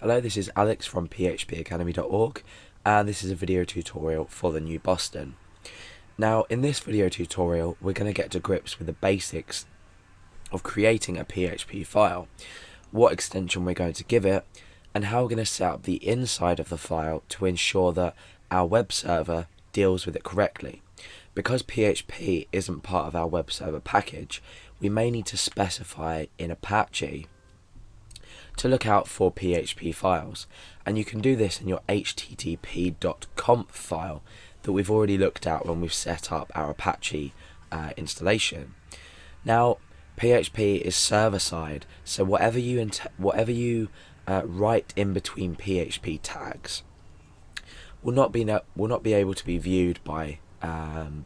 Hello, this is Alex from phpacademy.org, and this is a video tutorial for the new Boston. Now, in this video tutorial, we're going to get to grips with the basics of creating a PHP file, what extension we're going to give it, and how we're going to set up the inside of the file to ensure that our web server deals with it correctly. Because PHP isn't part of our web server package, we may need to specify in Apache to look out for PHP files, and you can do this in your http.conf file that we've already looked at when we've set up our Apache installation. Now, PHP is server-side, so whatever you write in between PHP tags will not be able to be viewed by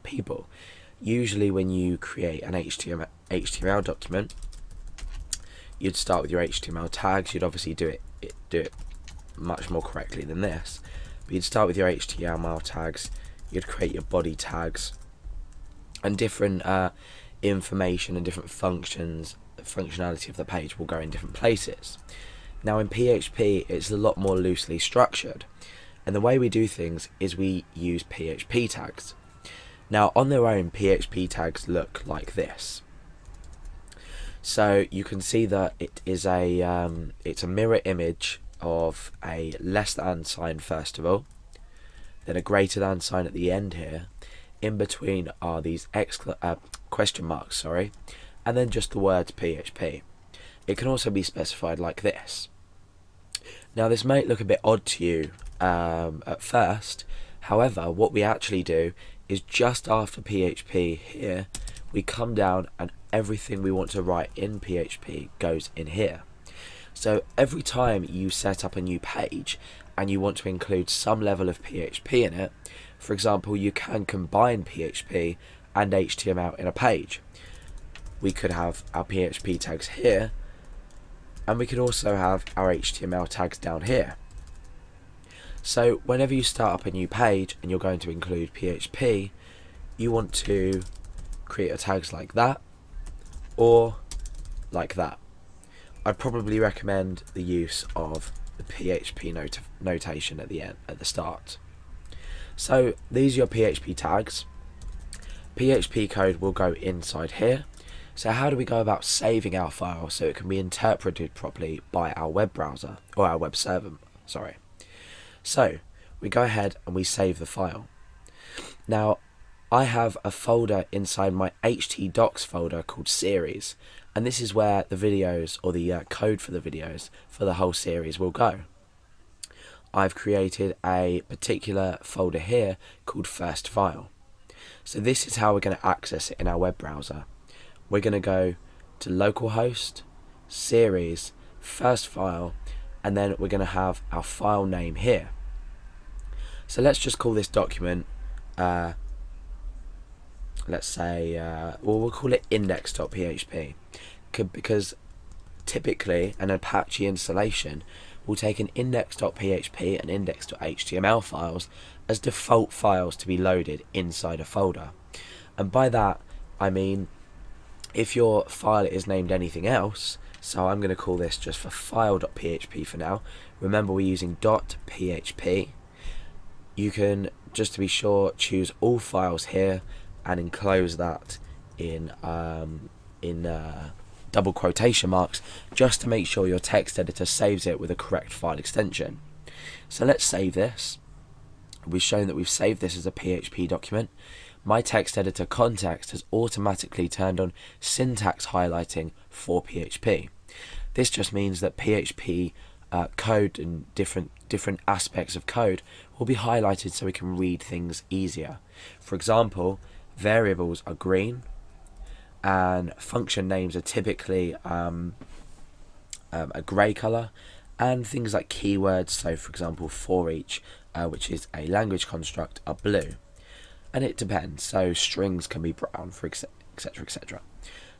people. Usually, when you create an HTML document, you'd start with your HTML tags. You'd obviously do it much more correctly than this, but you'd start with your HTML tags. You'd create your body tags, and different information and different functionality of the page will go in different places. Now, in PHP, it's a lot more loosely structured, and the way we do things is we use PHP tags. Now, on their own, PHP tags look like this. So you can see that it is it's a mirror image of a less than sign first of all, then a greater than sign at the end here. In between are these question marks, and then just the words PHP. It can also be specified like this. Now, this might look a bit odd to you at first. However, what we actually do is just after PHP here, we come down and everything we want to write in PHP goes in here. So every time you set up a new page and you want to include some level of PHP in it, for example, you can combine PHP and HTML in a page. We could have our PHP tags here, and we could also have our HTML tags down here. So whenever you start up a new page and you're going to include PHP, you want to create a tags like that or like that. I'd probably recommend the use of the PHP notation at the start. So these are your PHP tags. PHP code will go inside here. So how do we go about saving our file so it can be interpreted properly by our web browser, or our web server, So we go ahead and we save the file. Now, I have a folder inside my htdocs folder called series, and this is where the videos, or the code for the videos for the whole series, will go. I've created a particular folder here called first file. So this is how we're going to access it in our web browser. We're going to go to localhost, series, first file, and then we're going to have our file name here. So let's just call this document let's say, we'll call it index.php, because typically an Apache installation will take an index.php and index.html files as default files to be loaded inside a folder. And by that, I mean, if your file is named anything else, so I'm going to call this just for file.php for now. Remember, we're using .php. You can, just to be sure, choose all files here and enclose that in double quotation marks, just to make sure your text editor saves it with a correct file extension. So let's save this. We've shown that we've saved this as a PHP document. My text editor context has automatically turned on syntax highlighting for PHP. This just means that PHP code and different aspects of code will be highlighted so we can read things easier. For example, variables are green, and function names are typically a grey colour, and things like keywords, so for example for each, which is a language construct, are blue. And it depends, so strings can be brown, for etc, etc.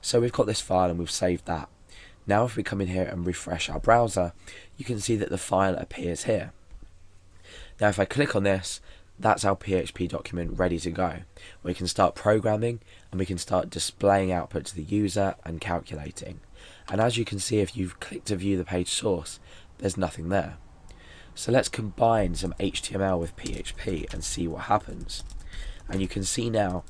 So we've got this file and we've saved that. Now if we come in here and refresh our browser, you can see that the file appears here. Now if I click on this, that's our PHP document ready to go. We can start programming and we can start displaying output to the user and calculating. And as you can see, if you've clicked to view the page source, there's nothing there. So let's combine some HTML with PHP and see what happens. And you can see now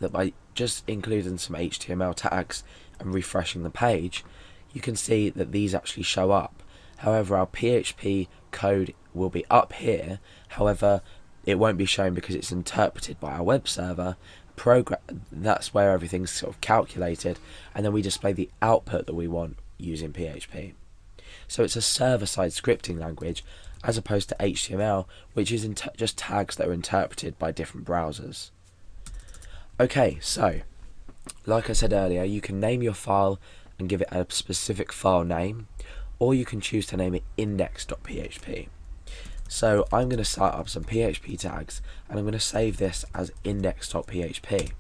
that by just including some HTML tags and refreshing the page, you can see that these actually show up. However, our PHP code will be up here. However, it won't be shown because it's interpreted by our web server program. That's where everything's sort of calculated, and then we display the output that we want using PHP. So it's a server-side scripting language as opposed to HTML, which is just tags that are interpreted by different browsers. Okay, so like I said earlier, you can name your file and give it a specific file name, or you can choose to name it index.php. So I'm going to start up some PHP tags, and I'm going to save this as index.php.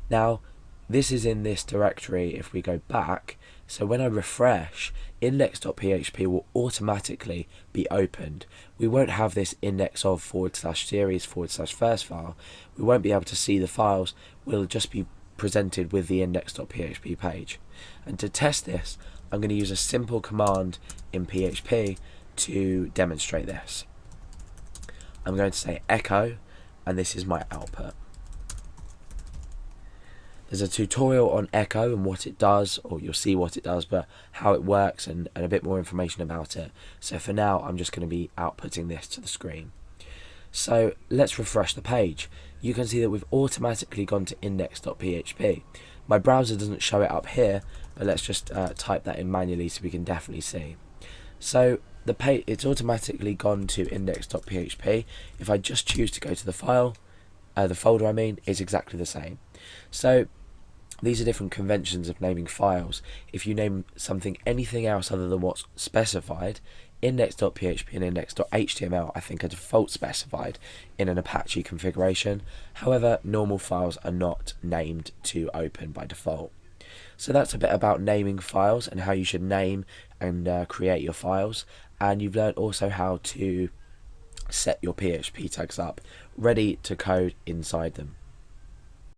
Now, this is in this directory if we go back, so when I refresh, index.php will automatically be opened. We won't have this index of /series/first file. We won't be able to see the files. We'll just be presented with the index.php page. And to test this, I'm going to use a simple command in PHP to demonstrate this. I'm going to say echo, and this is my output. There's a tutorial on echo and what it does, or you'll see what it does, but how it works and a bit more information about it. So for now, I'm just going to be outputting this to the screen. So let's refresh the page. You can see that we've automatically gone to index.php. My browser doesn't show it up here, but let's just type that in manually so we can definitely see. So the page, it's automatically gone to index.php. If I just choose to go to the file, the folder I mean, it's exactly the same. So these are different conventions of naming files. If you name something anything else other than what's specified, index.php and index.html I think are default specified in an Apache configuration. However, normal files are not named to open by default. So that's a bit about naming files and how you should name and create your files. And you've learned also how to set your PHP tags up ready to code inside them.